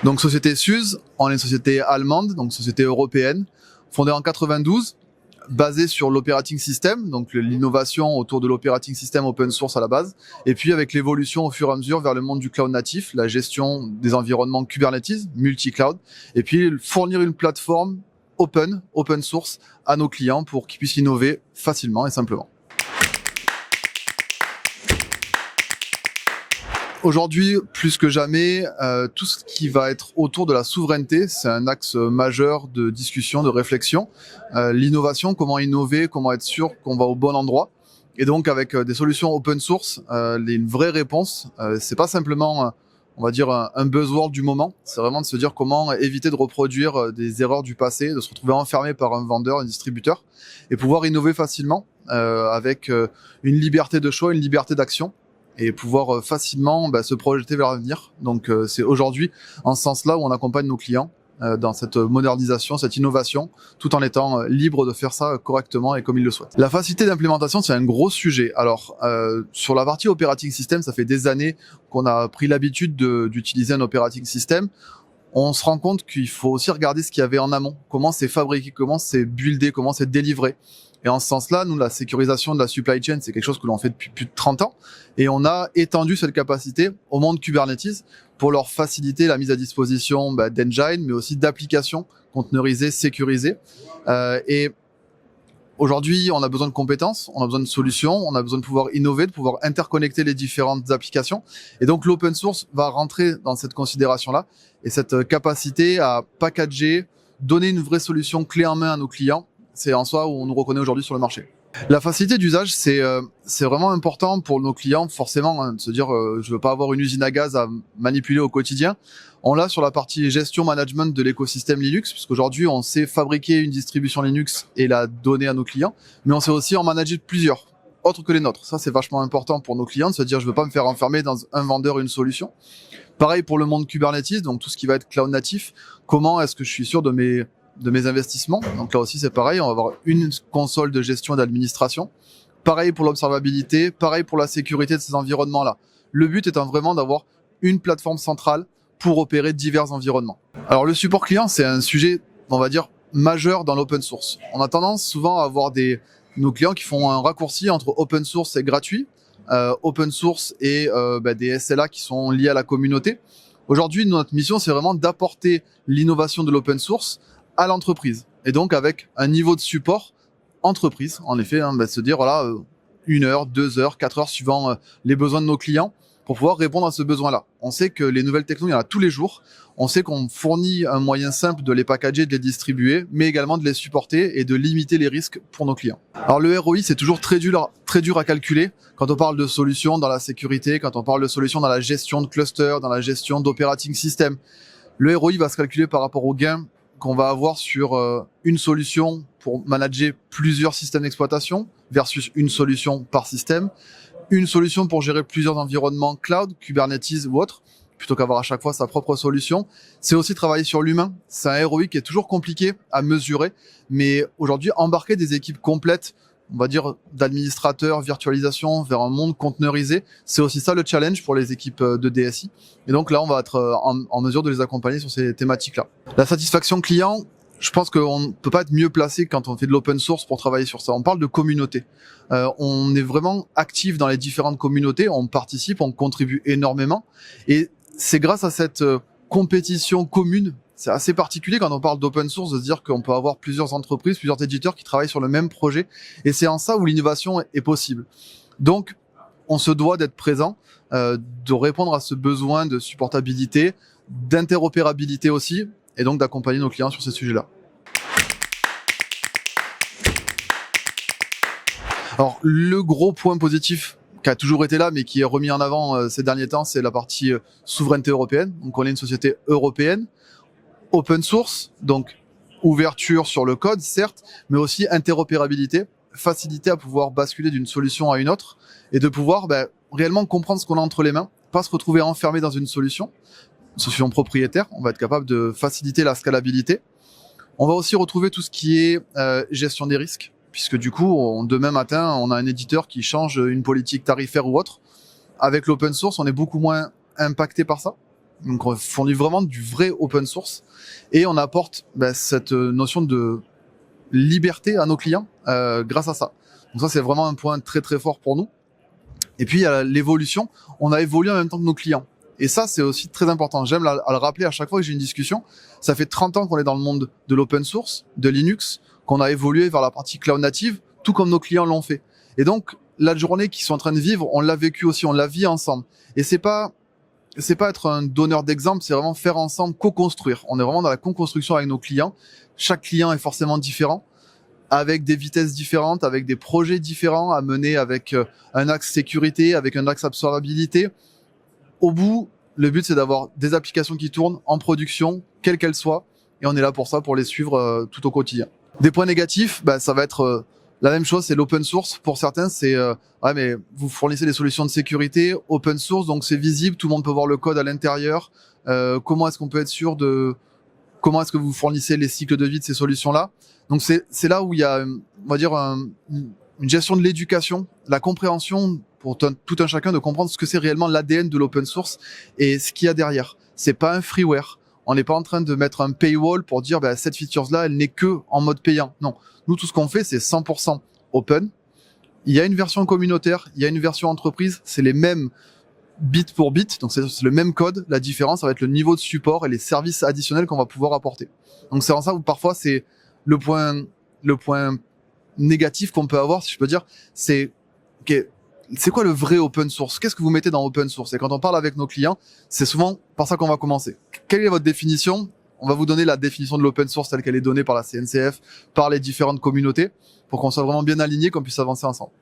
Donc société Suze, on est une société allemande, donc société européenne, fondée en 92, basée sur l'operating system, donc l'innovation autour de l'operating system open source à la base, et puis avec l'évolution au fur et à mesure vers le monde du cloud natif, la gestion des environnements Kubernetes, multi-cloud, et puis fournir une plateforme open source à nos clients pour qu'ils puissent innover facilement et simplement. Aujourd'hui, plus que jamais, tout ce qui va être autour de la souveraineté, c'est un axe majeur de discussion, de réflexion. L'innovation, comment innover, comment être sûr qu'on va au bon endroit. Et donc, avec des solutions open source, une vraie réponse, c'est pas simplement, on va dire, un buzzword du moment. C'est vraiment de se dire comment éviter de reproduire des erreurs du passé, de se retrouver enfermé par un vendeur, un distributeur, et pouvoir innover facilement avec une liberté de choix, une liberté d'action, et pouvoir facilement se projeter vers l'avenir. Donc c'est aujourd'hui en ce sens-là où on accompagne nos clients dans cette modernisation, cette innovation, tout en étant libre de faire ça correctement et comme ils le souhaitent. La facilité d'implémentation, c'est un gros sujet. Alors sur la partie operating system, ça fait des années qu'on a pris l'habitude d'utiliser un operating system. On se rend compte qu'il faut aussi regarder ce qu'il y avait en amont, comment c'est fabriqué, comment c'est buildé, comment c'est délivré. Et en ce sens-là, nous, la sécurisation de la supply chain, c'est quelque chose que l'on fait depuis plus de 30 ans. Et on a étendu cette capacité au monde Kubernetes pour leur faciliter la mise à disposition d'engine, mais aussi d'applications conteneurisées, sécurisées. Et aujourd'hui, on a besoin de compétences, on a besoin de solutions, on a besoin de pouvoir innover, de pouvoir interconnecter les différentes applications. Et donc, l'open source va rentrer dans cette considération-là. Et cette capacité à packager, donner une vraie solution clé en main à nos clients, c'est en soi où on nous reconnaît aujourd'hui sur le marché. La facilité d'usage, c'est vraiment important pour nos clients, forcément, de se dire je veux pas avoir une usine à gaz à manipuler au quotidien. On l'a sur la partie gestion management de l'écosystème Linux, puisqu'aujourd'hui on sait fabriquer une distribution Linux et la donner à nos clients, mais on sait aussi en manager plusieurs, autres que les nôtres. Ça, c'est vachement important pour nos clients, de se dire je veux pas me faire enfermer dans un vendeur, une solution. Pareil pour le monde Kubernetes, donc tout ce qui va être cloud natif. Comment est-ce que je suis sûr de mes investissements? Donc là aussi c'est pareil, on va avoir une console de gestion et d'administration. Pareil pour l'observabilité, pareil pour la sécurité de ces environnements-là. Le but étant vraiment d'avoir une plateforme centrale pour opérer divers environnements. Alors le support client, c'est un sujet, on va dire, majeur dans l'open source. On a tendance souvent à avoir nos clients qui font un raccourci entre open source et gratuit, open source et des SLA qui sont liés à la communauté. Aujourd'hui, notre mission, c'est vraiment d'apporter l'innovation de l'open source à l'entreprise. Et donc, avec un niveau de support entreprise, en effet, se dire, voilà, 1 heure, 2 heures, 4 heures, suivant les besoins de nos clients, pour pouvoir répondre à ce besoin-là. On sait que les nouvelles technologies, il y en a tous les jours. On sait qu'on fournit un moyen simple de les packager, de les distribuer, mais également de les supporter et de limiter les risques pour nos clients. Alors, le ROI, c'est toujours très dur à calculer quand on parle de solutions dans la sécurité, quand on parle de solutions dans la gestion de clusters, dans la gestion d'operating system. Le ROI va se calculer par rapport aux gains qu'on va avoir sur une solution pour manager plusieurs systèmes d'exploitation versus une solution par système, une solution pour gérer plusieurs environnements cloud, Kubernetes ou autre, plutôt qu'avoir à chaque fois sa propre solution. C'est aussi travailler sur l'humain. C'est un ROI qui est toujours compliqué à mesurer, mais aujourd'hui, embarquer des équipes complètes, on va dire d'administrateurs, virtualisation vers un monde conteneurisé, c'est aussi ça le challenge pour les équipes de DSI. Et donc là, on va être en mesure de les accompagner sur ces thématiques-là. La satisfaction client, je pense qu'on ne peut pas être mieux placé quand on fait de l'open source pour travailler sur ça. On parle de communauté. On est vraiment actif dans les différentes communautés, on participe, on contribue énormément. Et c'est grâce à cette compétition commune. C'est assez particulier quand on parle d'open source de se dire qu'on peut avoir plusieurs entreprises, plusieurs éditeurs qui travaillent sur le même projet. Et c'est en ça où l'innovation est possible. Donc, on se doit d'être présent, de répondre à ce besoin de supportabilité, d'interopérabilité aussi, et donc d'accompagner nos clients sur ces sujets-là. Alors, le gros point positif qui a toujours été là, mais qui est remis en avant ces derniers temps, c'est la partie souveraineté européenne. Donc, on est une société européenne, open source, donc ouverture sur le code, certes, mais aussi interopérabilité, facilité à pouvoir basculer d'une solution à une autre et de pouvoir réellement comprendre ce qu'on a entre les mains, pas se retrouver enfermé dans une solution propriétaire. On va être capable de faciliter la scalabilité. On va aussi retrouver tout ce qui est gestion des risques, puisque du coup, demain matin, on a un éditeur qui change une politique tarifaire ou autre. Avec l'open source, on est beaucoup moins impacté par ça. Donc on fournit vraiment du vrai open source et on apporte cette notion de liberté à nos clients grâce à ça. Donc ça, c'est vraiment un point très très fort pour nous. Et puis il y a l'évolution. On a évolué en même temps que nos clients. Et ça, c'est aussi très important. J'aime à le rappeler à chaque fois que j'ai une discussion. Ça fait 30 ans qu'on est dans le monde de l'open source, de Linux, qu'on a évolué vers la partie cloud native, tout comme nos clients l'ont fait. Et donc, la journée qu'ils sont en train de vivre, on l'a vécu aussi, on la vit ensemble. Et c'est pas être un donneur d'exemple, c'est vraiment faire ensemble, co-construire. On est vraiment dans la co-construction avec nos clients. Chaque client est forcément différent, avec des vitesses différentes, avec des projets différents à mener, avec un axe sécurité, avec un axe absorbabilité. Au bout, le but, c'est d'avoir des applications qui tournent en production, quelles qu'elles soient, et on est là pour ça, pour les suivre tout au quotidien. Des points négatifs, ça va être la même chose, c'est l'open source. Pour certains, c'est ouais, mais vous fournissez des solutions de sécurité open source, donc c'est visible, tout le monde peut voir le code à l'intérieur. Comment est-ce qu'on peut être sûr de comment est-ce que vous fournissez les cycles de vie de ces solutions-là? Donc c'est là où il y a, on va dire, une gestion de l'éducation, la compréhension pour tout un chacun de comprendre ce que c'est réellement l'ADN de l'open source et ce qu'il y a derrière. C'est pas un freeware. On n'est pas en train de mettre un paywall pour dire cette feature-là, elle n'est que en mode payant. Non, nous tout ce qu'on fait, c'est 100% open. Il y a une version communautaire, il y a une version entreprise, c'est les mêmes bit pour bit, donc c'est le même code. La différence, ça va être le niveau de support et les services additionnels qu'on va pouvoir apporter. Donc c'est en ça où parfois c'est le point négatif qu'on peut avoir, si je peux dire, c'est quoi le vrai open source? Qu'est-ce que vous mettez dans open source? Et quand on parle avec nos clients, c'est souvent par ça qu'on va commencer. Quelle est votre définition? On va vous donner la définition de l'open source telle qu'elle est donnée par la CNCF, par les différentes communautés, pour qu'on soit vraiment bien alignés, qu'on puisse avancer ensemble.